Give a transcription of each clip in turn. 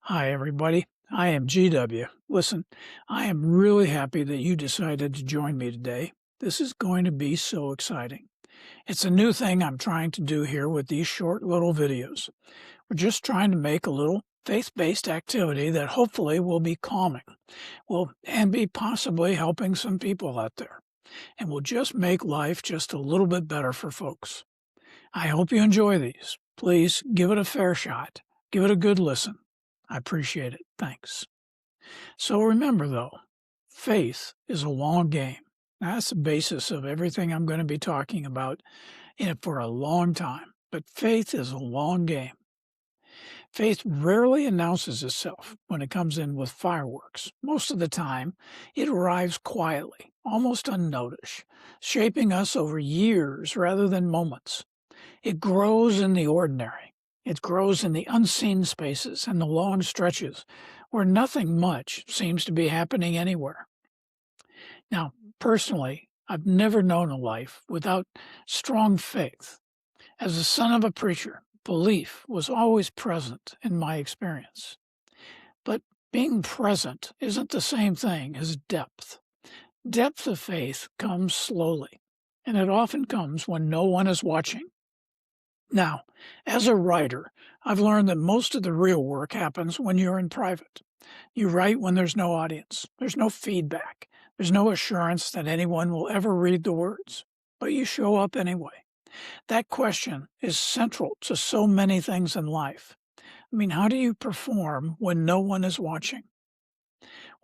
Hi, everybody. I am GW. Listen, I am really happy that you decided to join me today. This is going to be so exciting. It's a new thing I'm trying to do here with these short little videos. We're just trying to make a little faith-based activity that hopefully will be calming, and be possibly helping some people out there, and will just make life just a little bit better for folks. I hope you enjoy these. Please give it a fair shot. Give it a good listen. I appreciate it. Thanks. So remember, though, faith is a long game. That's the basis of everything I'm going to be talking about for a long time. But faith is a long game. Faith rarely announces itself when it comes in with fireworks. Most of the time, it arrives quietly, almost unnoticed, shaping us over years rather than moments. It grows in the ordinary. It grows in the unseen spaces and the long stretches where nothing much seems to be happening anywhere. Now, personally, I've never known a life without strong faith. As the son of a preacher, belief was always present in my experience. But being present isn't the same thing as depth. Depth of faith comes slowly, and it often comes when no one is watching. Now, as a writer, I've learned that most of the real work happens when you're in private. You write when there's no audience, there's no feedback, there's no assurance that anyone will ever read the words, but you show up anyway. That question is central to so many things in life. I mean, how do you perform when no one is watching?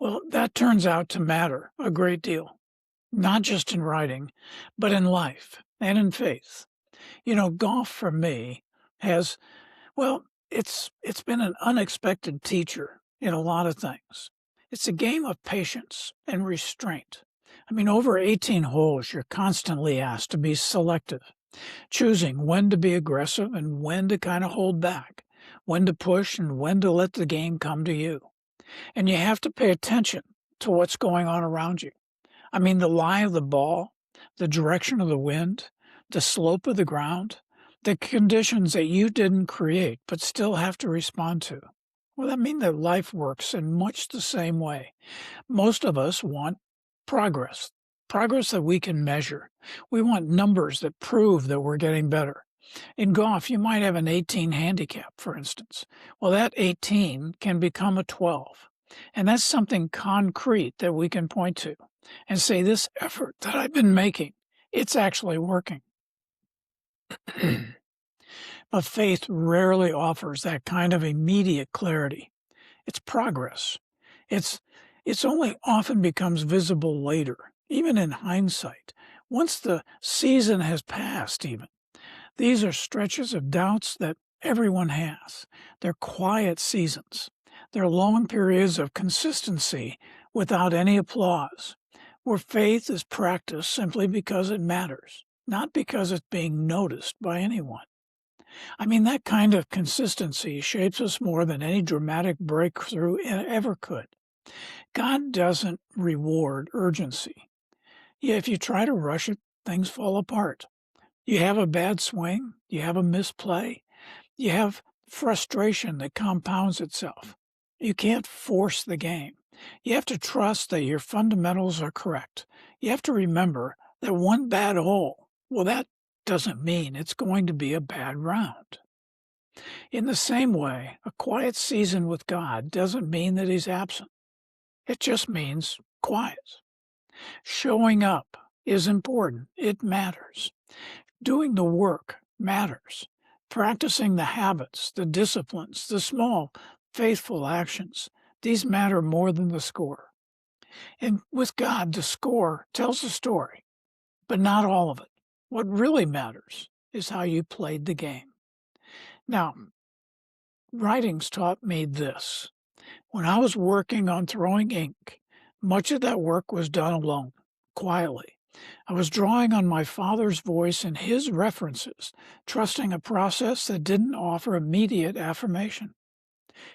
Well, that turns out to matter a great deal, not just in writing, but in life and in faith. Golf for me has, it's been an unexpected teacher in a lot of things. It's a game of patience and restraint. I mean, over 18 holes, you're constantly asked to be selective, choosing when to be aggressive and when to kind of hold back, when to push and when to let the game come to you. And you have to pay attention to what's going on around you. I mean, the lie of the ball, the direction of the wind, the slope of the ground, the conditions that you didn't create but still have to respond to. Well, that means that life works in much the same way. Most of us want progress, progress that we can measure. We want numbers that prove that we're getting better. In golf, you might have an 18 handicap, for instance. Well, that 18 can become a 12. And that's something concrete that we can point to and say, this effort that I've been making, it's actually working. But faith rarely offers that kind of immediate clarity. It's progress. It's only often becomes visible later, even in hindsight, once the season has passed even. These are stretches of doubts that everyone has. They're quiet seasons. They're long periods of consistency without any applause, where faith is practiced simply because it matters, not because it's being noticed by anyone. I mean, that kind of consistency shapes us more than any dramatic breakthrough ever could. God doesn't reward urgency. Yeah, if you try to rush it, things fall apart. You have a bad swing, you have a misplay, you have frustration that compounds itself. You can't force the game. You have to trust that your fundamentals are correct. You have to remember that one bad hole, well, that doesn't mean it's going to be a bad round. In the same way, a quiet season with God doesn't mean that he's absent. It just means quiet. Showing up is important. It matters. Doing the work matters. Practicing the habits, the disciplines, the small, faithful actions, these matter more than the score. And with God, the score tells the story, but not all of it. What really matters is how you played the game. Now, writing's taught me this. When I was working on throwing ink, much of that work was done alone, quietly. I was drawing on my father's voice and his references, trusting a process that didn't offer immediate affirmation.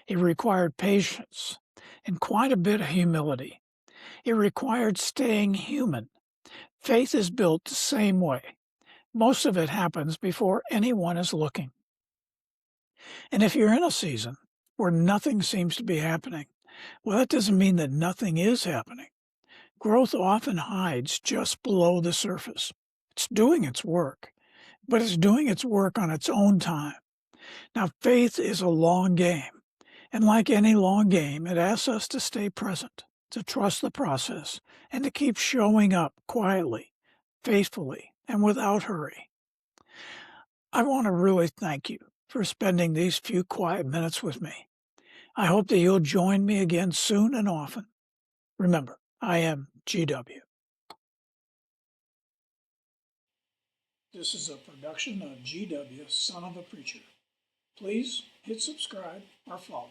It required patience and quite a bit of humility. It required staying human. Faith is built the same way. Most of it happens before anyone is looking. And if you're in a season where nothing seems to be happening. Well, that doesn't mean that nothing is happening. Growth often hides just below the surface. It's doing its work, but it's doing its work on its own time. Now, faith is a long game, and like any long game, it asks us to stay present, to trust the process, and to keep showing up quietly, faithfully, and without hurry. I want to really thank you for spending these few quiet minutes with me. I hope that you'll join me again soon and often. Remember, I am GW. This is a production of GW, Son of a Preacher. Please hit subscribe or follow.